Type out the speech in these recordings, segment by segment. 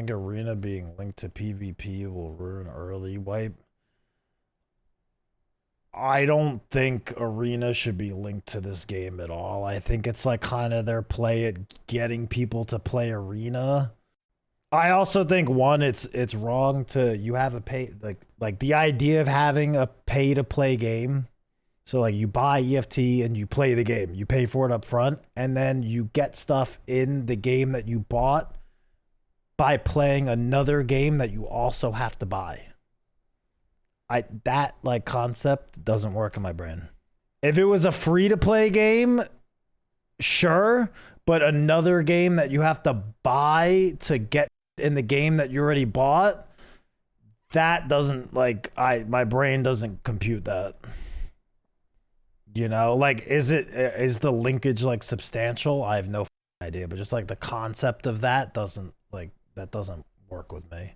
think Arena being linked to PvP will ruin early wipe. I don't think Arena should be linked to this game at all. I think it's like kind of their play at getting people to play Arena. I also think it's wrong to you have a pay like the idea of having a pay to play game. So like you buy EFT and you play the game. You pay for it up front and then you get stuff in the game that you bought by playing another game that you also have to buy. That like concept doesn't work in my brain. If it was a free to play game, sure, but another game that you have to buy to get in the game that you already bought, that doesn't like my brain doesn't compute that. You know, like is the linkage like substantial? I have no idea, but just like the concept of that doesn't work with me.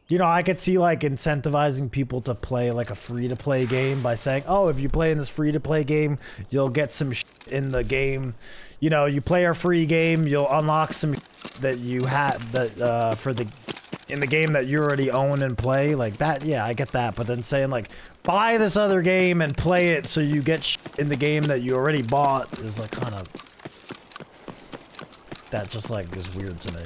You know, I could see like incentivizing people to play like a free-to-play game by saying, oh, if you play in this free-to-play game, you'll get some in the game. You know, you play our free game, you'll unlock some that you have that in the game that you already own and play. Like that, yeah, I get that. But then saying like, buy this other game and play it so you get in the game that you already bought is like kind of, that just like is weird to me.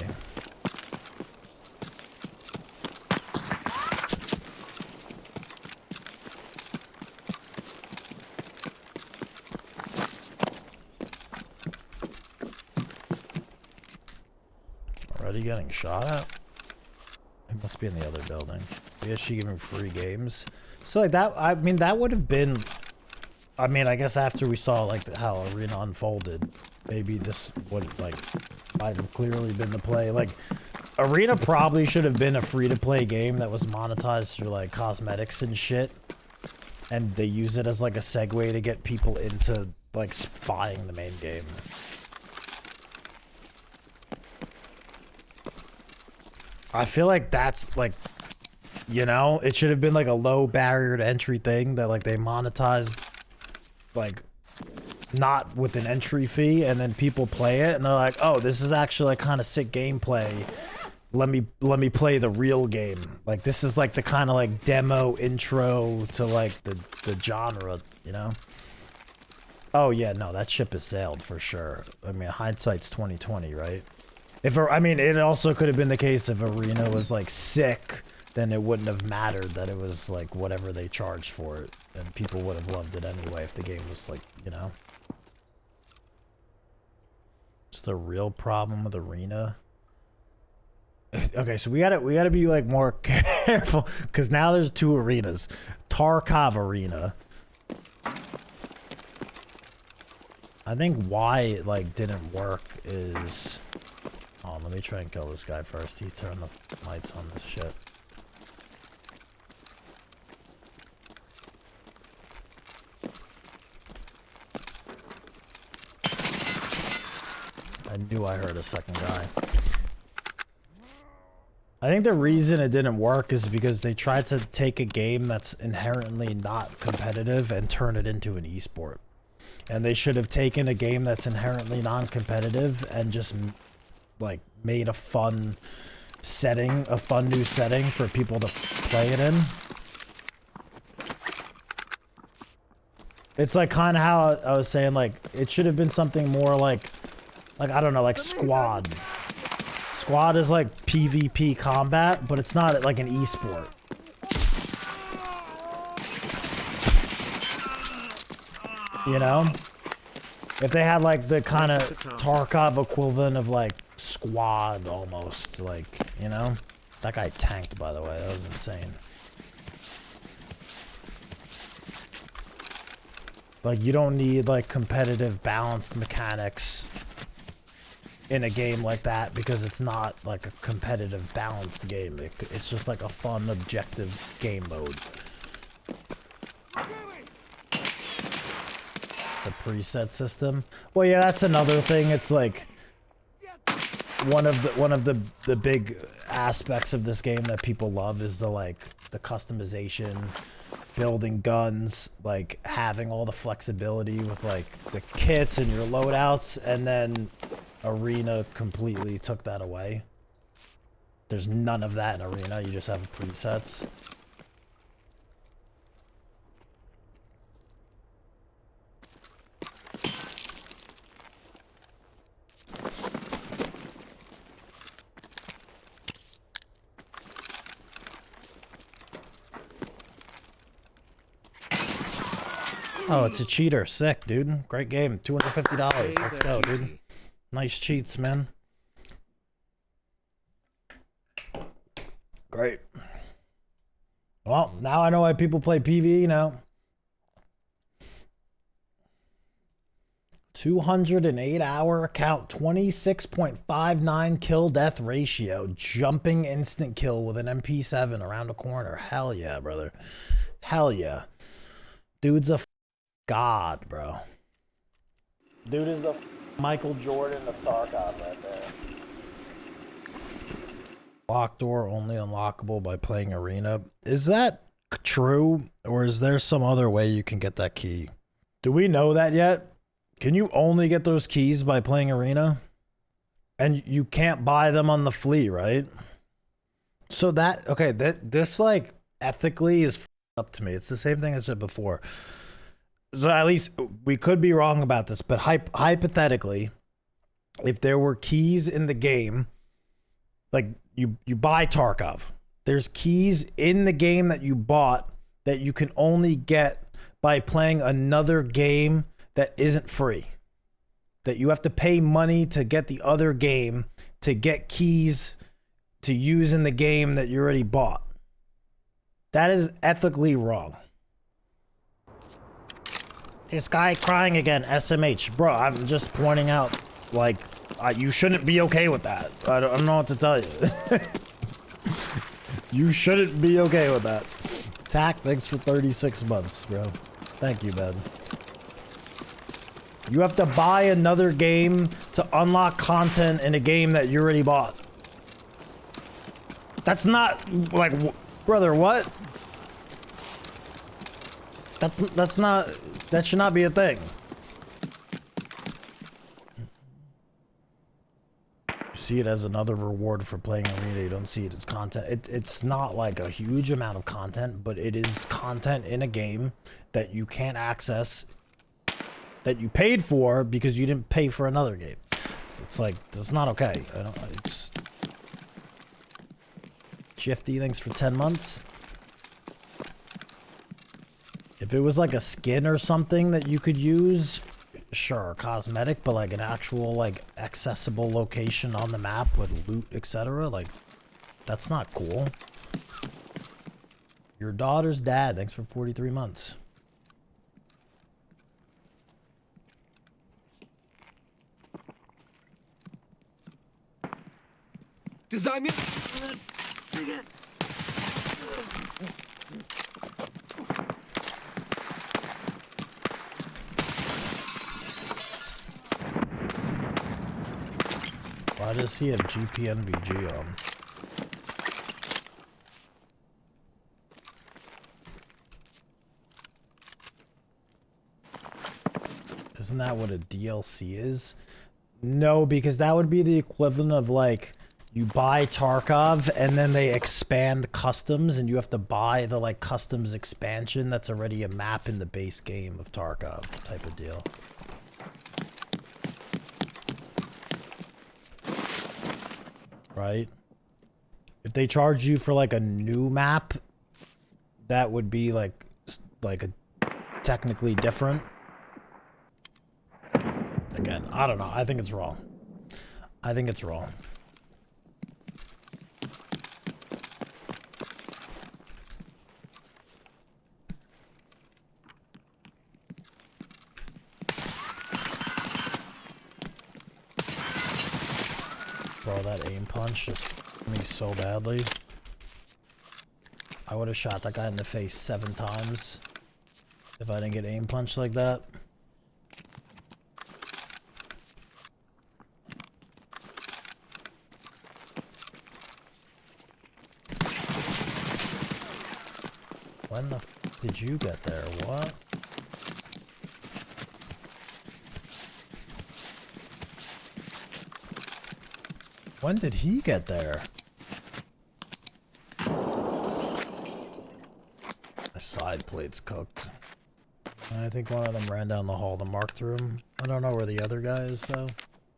Already getting shot at? He must be in the other building. Is she giving free games? So like that, I mean, that would have been, I mean, I guess after we saw like how Arena unfolded, maybe this would like, might have clearly been the play. Like Arena probably should have been a free to play game that was monetized through like cosmetics and shit. And they use it as like a segue to get people into like buying the main game. I feel like that's like, you know, it should have been like a low barrier to entry thing that like they monetize like not with an entry fee and then people play it and they're like, oh, this is actually like kind of sick gameplay. Let me play the real game. Like this is like the kind of like demo intro to like the genre, you know? Oh yeah, no, that ship has sailed for sure. I mean, hindsight's 2020, right? I mean, it also could have been the case if Arena was like sick, then it wouldn't have mattered that it was like whatever they charged for it, and people would have loved it anyway if the game was like, you know. It's the real problem with Arena. Okay, so we gotta be like more careful because now there's two arenas. Tarkov Arena. I think why it like didn't work is. Oh, let me try and kill this guy first. He turned the lights on this shit. I knew I heard a second guy. I think the reason it didn't work is because they tried to take a game that's inherently not competitive and turn it into an esport. And they should have taken a game that's inherently non-competitive and just like made a fun setting, a fun new setting for people to play it in. It's like kind of how I was saying, like it should have been something more like I don't know, like Squad. Squad is like PvP combat, but it's not like an esport. You know? If they had like the kind of Tarkov equivalent of like Squad almost, like, you know? That guy tanked, by the way. That was insane. Like, you don't need like competitive balanced mechanics in a game like that because it's not like a competitive balanced game. It's just like a fun objective game mode. The preset system. Well, yeah, that's another thing. It's like one of the big aspects of this game that people love is the like the customization, building guns, like having all the flexibility with like the kits and your loadouts, and then Arena completely took that away. There's none of that in Arena. You just have presets. Oh, it's a cheater. Sick, dude. Great game. $250. Let's go, dude. Nice cheats, man. Great. Well, now I know why people play PvE now. 208-hour account, 26.59 kill death ratio, jumping instant kill with an MP7 around the corner. Hell yeah, brother. Hell yeah. Dude's a god, bro. Dude is the Michael Jordan of Tarkov right there. Lock door only unlockable by playing Arena. Is that true, or is there some other way you can get that key? Do we know that yet? Can you only get those keys by playing Arena? And you can't buy them on the flea, right? So that, okay, this like ethically is up to me. It's the same thing I said before. So at least we could be wrong about this, but hypothetically, if there were keys in the game, like you buy Tarkov, there's keys in the game that you bought that you can only get by playing another game that isn't free. That you have to pay money to get the other game to get keys to use in the game that you already bought. That is ethically wrong. This guy crying again, SMH. Bro, I'm just pointing out, like, you shouldn't be okay with that. I don't know what to tell you. You shouldn't be okay with that. Tack, thanks for 36 months, bro. Thank you, man. You have to buy another game to unlock content in a game that you already bought. That's not, like, brother, what? That's not, that should not be a thing. You see it as another reward for playing Arena. You don't see it as content. It's not like a huge amount of content, but it is content in a game that you can't access, that you paid for because you didn't pay for another game. So it's like, that's not okay. I don't, it's... Shifty, thanks for 10 months. If it was like a skin or something that you could use, sure, cosmetic, but like an actual like accessible location on the map with loot, etc., like that's not cool. Your daughter's dad, thanks for 43 months. Does that mean? Why does he have GPNVG on? Isn't that what a DLC is? No, because that would be the equivalent of like you buy Tarkov and then they expand customs and you have to buy the like customs expansion that's already a map in the base game of Tarkov type of deal. Right? If they charge you for like a new map, that would be like a technically different. Again, I don't know. I think it's wrong. I think it's wrong. Bro, that aim punch just hit me so badly. I would have shot that guy in the face 7 times if I didn't get aim punched like that. When the f did you get there? What? When did he get there? My side plate's cooked. I think one of them ran down the hall to Mark through him. I don't know where the other guy is though.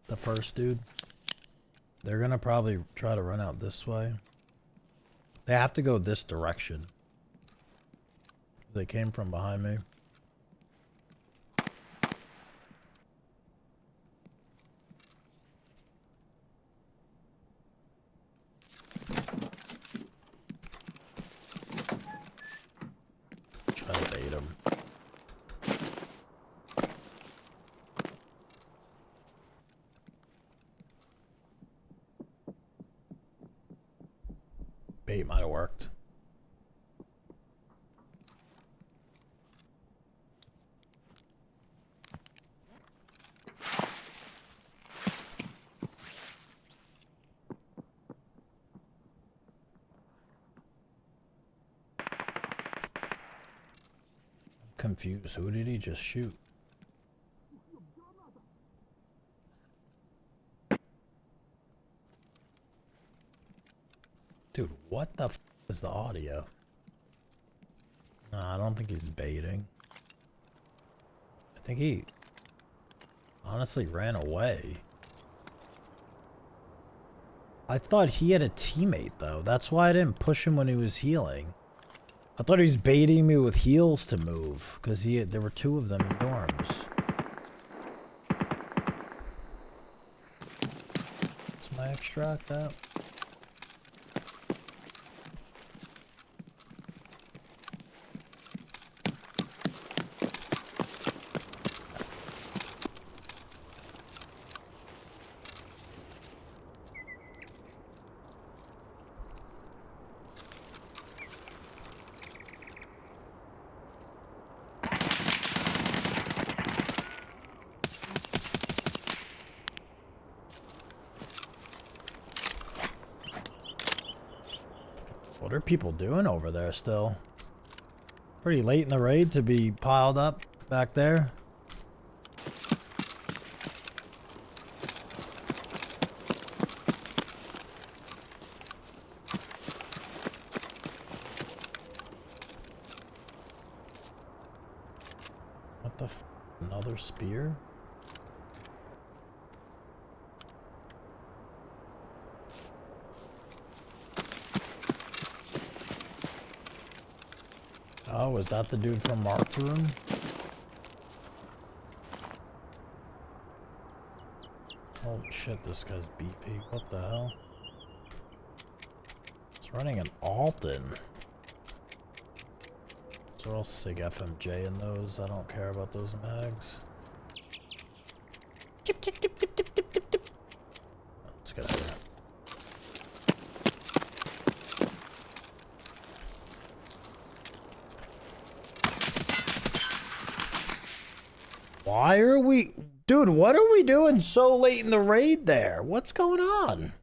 The first dude. They're gonna probably try to run out this way. They have to go this direction. They came from behind me. Try to bait him. Bait might have worked. Confused. Who did he just shoot? Dude, what the f is the audio? Nah, I don't think he's baiting. I think he honestly ran away. I thought he had a teammate though. That's why I didn't push him when he was healing. I thought he was baiting me with heals to move, because there were two of them in dorms. What's my extract at? What are people doing over there still? Pretty late in the raid to be piled up back there. What the f? Another spear? Oh, was that the dude from Mark's room? Holy shit, this guy's BP. What the hell? It's running an Alton. Is there all SIG FMJ in those? I don't care about those mags. Tip, tip, tip, tip, tip, tip, tip, tip. Let's get out of here. Why are we... Dude, what are we doing so late in the raid there? What's going on?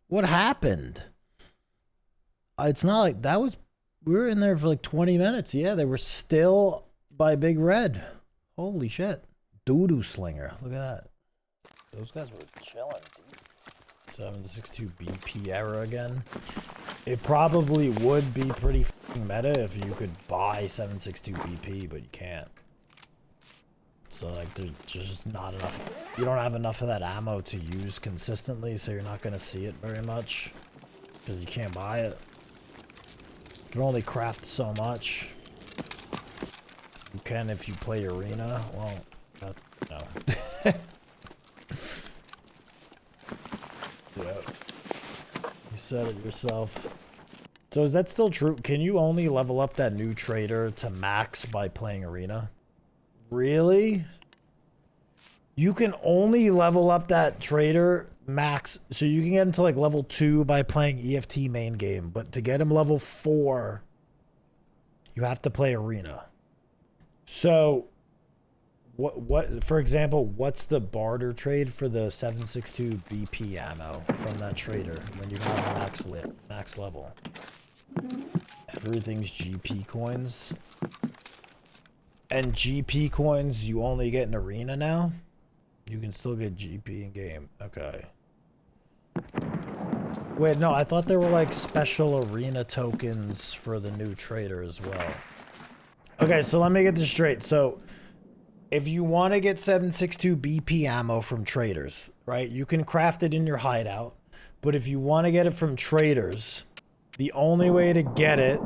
What happened? It's not like that was... We were in there for like 20 minutes. Yeah, they were still by Big Red. Holy shit. Doo-doo slinger. Look at that. Those guys were chilling, dude. 762 BP error again. It probably would be pretty f***ing meta if you could buy 762 BP, but you can't. So like there's just not enough. You don't have enough of that ammo to use consistently, so you're not going to see it very much because you can't buy it. You can only craft so much. You can if you play arena. Well, no. Yeah. You said it yourself. So is that still true? Can you only level up that new trader to max by playing arena? Really? You can only level up that trader max, so you can get him to like level 2 by playing EFT main game, but to get him level 4, you have to play arena. So, what? For example, what's the barter trade for the 762 BP ammo from that trader when you have max level? Everything's GP coins. And GP coins you only get in arena now? You can still get GP in game. Okay. Wait, no, I thought there were like special arena tokens for the new trader as well. Okay, so let me get this straight. So if you want to get 762 BP ammo from traders, right, you can craft it in your hideout. But if you want to get it from traders, the only way to get it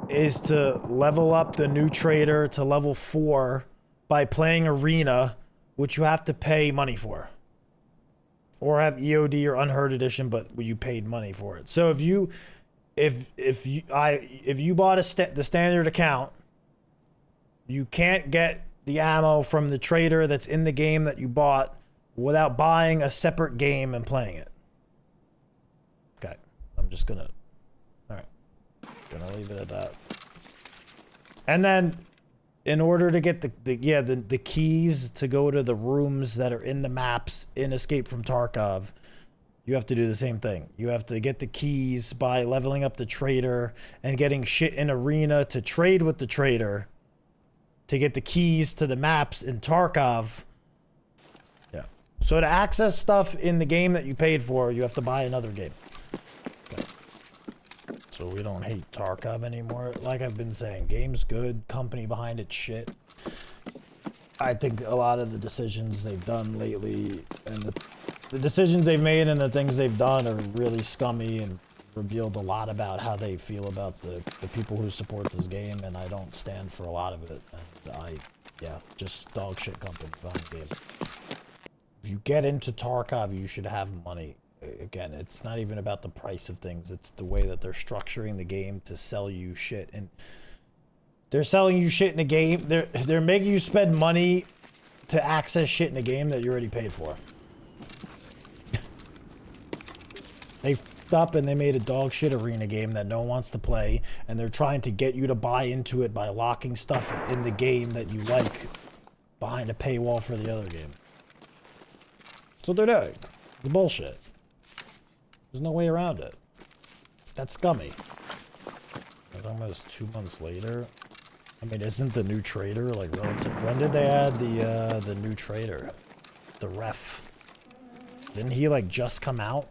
is to level up the new trader to level 4 by playing arena, which you have to pay money for. Or have EOD or Unheard Edition, but you paid money for it. So if you bought the standard account, you can't get the ammo from the trader that's in the game that you bought without buying a separate game and playing it. Okay, I'm just gonna, all right, gonna leave it at that. And then, in order to get the keys to go to the rooms that are in the maps in Escape from Tarkov, you have to do the same thing. You have to get the keys by leveling up the trader and getting shit in arena to trade with the trader to get the keys to the maps in Tarkov. Yeah. So to access stuff in the game that you paid for, you have to buy another game. Okay. So we don't hate Tarkov anymore. Like I've been saying, game's good, company behind it shit. I think a lot of the decisions they've done lately and the decisions they've made and the things they've done are really scummy and revealed a lot about how they feel about the people who support this game, and I don't stand for a lot of it. And just dog shit company behind the game. If you get into Tarkov, you should have money. Again, it's not even about the price of things, it's the way that they're structuring the game to sell you shit. And they're selling you shit in the game, they're making you spend money to access shit in the game that you already paid for. They f***ed up and they made a dog shit arena game that no one wants to play, and they're trying to get you to buy into it by locking stuff in the game that you like behind a paywall for the other game. That's what they're doing. It's bullshit. There's no way around it. That's scummy. I'm talking about this 2 months later. I mean, isn't the new trader like relative? When did they add the new trader? The ref. Didn't he like just come out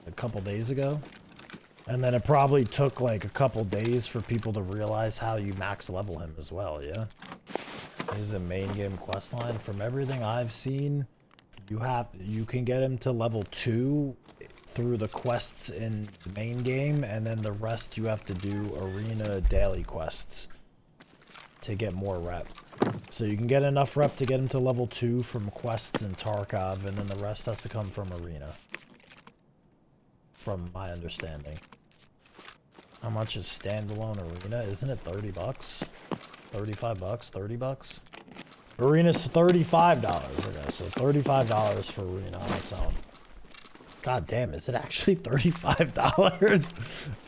a couple days ago? And then it probably took like a couple days for people to realize how you max level him as well, yeah? He's a main game quest line. From everything I've seen, you can get him to level 2 through the quests in the main game, and then the rest you have to do arena daily quests to get more rep. So you can get enough rep to get him to level 2 from quests in Tarkov, and then the rest has to come from arena. From my understanding. How much is standalone arena? Isn't it 30 bucks? 35 bucks? 30 bucks? Arena's $35. Okay, so $35 for arena on its own. God damn, is it actually $35?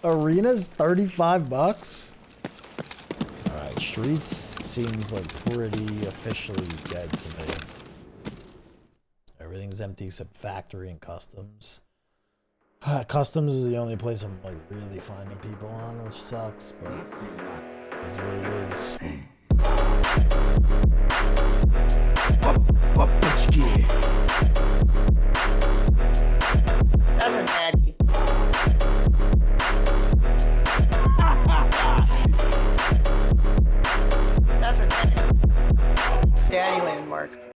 Arena's 35 bucks? Alright, streets seems like pretty officially dead to me. Everything's empty except factory and customs. Customs is the only place I'm like really finding people on, which sucks, but it's what it is. That's a daddy. That's a daddy. Daddy landmark.